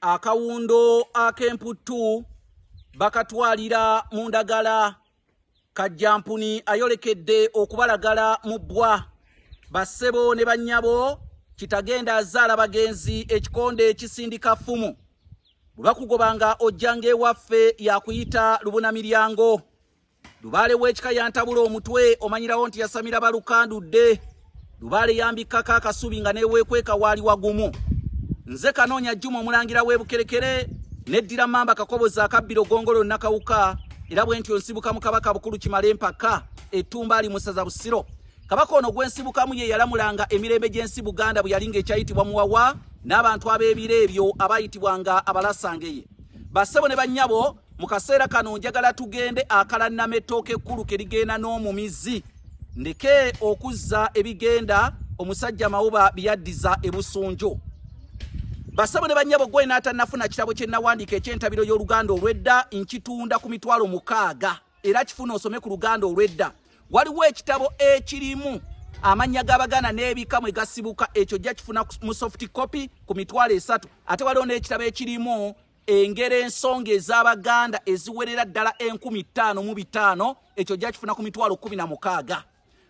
akawundo ak'emputtu bakatwalira mu ndagala. Kajjampuni ayolekedde okubalagala mu bbwa. Bassebo ne bannyabo kitagenda azaala bagenzi ekikonde ekisindika ffumu. Bwe bakugobanga ojjanga ewaffe yakuyita lubunamiryango. Lubaale w'ekika yantabula omutwe omanyirawo nti yasamira balukandudde. Lubaale yambikako akasubi nga neweekweka waali wagumu. Nze Kanoonya Juma omulangira w'ebukerekere neddira Mamba Kakobozi akabbiro Gongolo Nakawuka era bwe ntyo nsibuka mu Kabaka Bukulu Kimale mpaka Ettumba ali Musaza Busiro. Kabaka ono gwensibukamu ye yalamulanga emirembe gy'ensi Buganda bwe yalinga ekyayitibwa Muwawa n'abantu ab'ebiro ebyo abayitibwanga abalasangeye. Bassebo ne bannyabo mu kaseera kano njagala tugende akalannametooke ekkulu ke ligenda n'omumizi. Ndeke okuzza ebigenda omusajja Mawuba byaddiza ebusunjo. Bassebo ne bannyabo gwe n'atannafuna kitabo kye nawandiika eky'entabiro y'Oluganda olw'edda nkitunda ku mitwalo 6 era kifuna osome ku Luganda olw'edda. Waliwo ekitabo ekirimu amannya g'Abaganda n'ebika mwe gasibuka ekyo jja kifuna mu soft copy ku mitwalo 3 ate waliwo n'ekitabo ekirimu engero ensonga ez'Abaganda eziwerera ddala 15,500 ekyo jja kifuna ku mitwalo 16.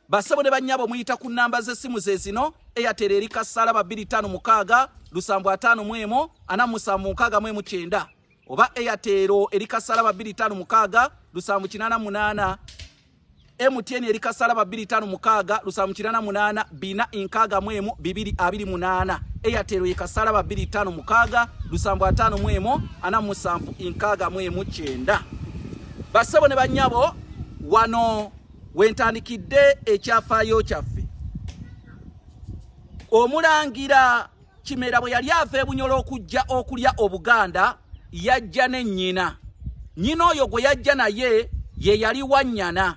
Bassebo ne bannyabo muyita ku nnamba z'essimu ze zino: Airtel eri kasala 256 751 476 oba Airtel eri kasala 256 788 MTN eri kasala 256 788 461 228 Airtel ye kasala 256 751 479. Bassebo ne bannyabo wano wentandikidde ekyafaayo kyaffe. Omulangira Kimera bwe yali ava ebunyolo okujja okulya Obuganda yajja ne nnyina. Nnyina oyo gwe yajja naye ye yali Wannyana.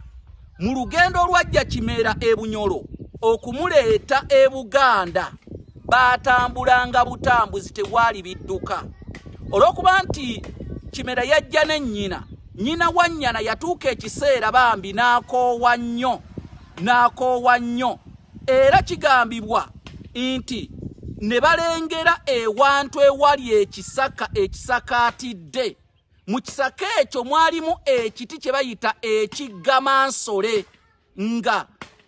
Mu lugendo lwajja Kimera ebunyolo okumuleeta e Buganda baatambulanga butambuzi tewali bidduka. Olw'okuba nti Kimera yajja ne nnyina, nnyina Wannyana yatuuka ekiseera bambi n'akoowa nnyo era kigambibwa nti ne balengera ewantu ewali ekisaka ekisakaatidde. Mu kisaka ekyo mwalimu ekiti kye bayita ekiggamansole nga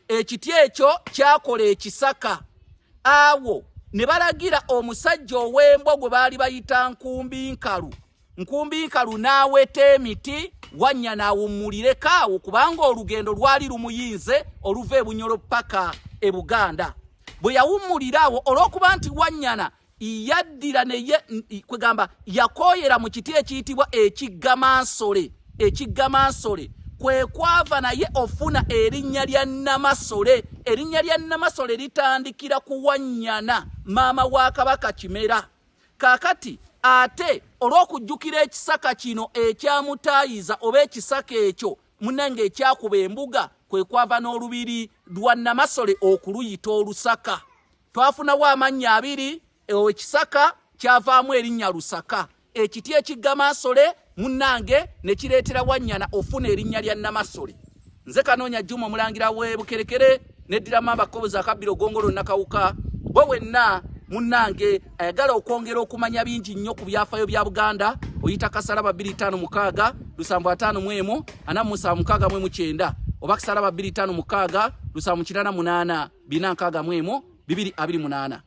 ekiti ekyo kyakola ekisaka. Awo ne balagira omusajja ow'embwa gwe baali bayita Nkumbinkalu n'aweta emiti Wannyana awummulireko awo kubanga olugendo lwali lumuyinze oluva ebunyolo paka e Buganda. Bwe yawummulira awo olw'okuba nti Wannyana yaddira neye kwegamba yakooyera mu kiti ekiyitibwa ekiggamansole kwe kwava naye ofuna erinnya lya Namasole. Erinnya lya Namasole litandikira ku Wannyana maama wa Kabaka Kimera. Kaakati ate olw'okujjukira ekisaka kino ekyamutaayiza oba ekisaka ekyo munnange ekyakuba embuga kwe kwava n'olubiri lwa Namasole okuluyita Olusaka. Twafunawo amannya 2. Ekisaka kyavaamu erinnya Lusaka. Ekiti ekiggamansole munnange ne kireetera Wannyana ofuna erinnya lya Namasole. Nze Kanoonya Juma omulangira w'ebukerekere neddira Mamba Kakobozi akabbiro Gongolo Nakawuka. Bwe wenna munnange ayagala okwongera okumanya bingi nnyo ku byafaayo bya Buganda oyita kasala 256 751 476 oba kasala 256 788 461 228.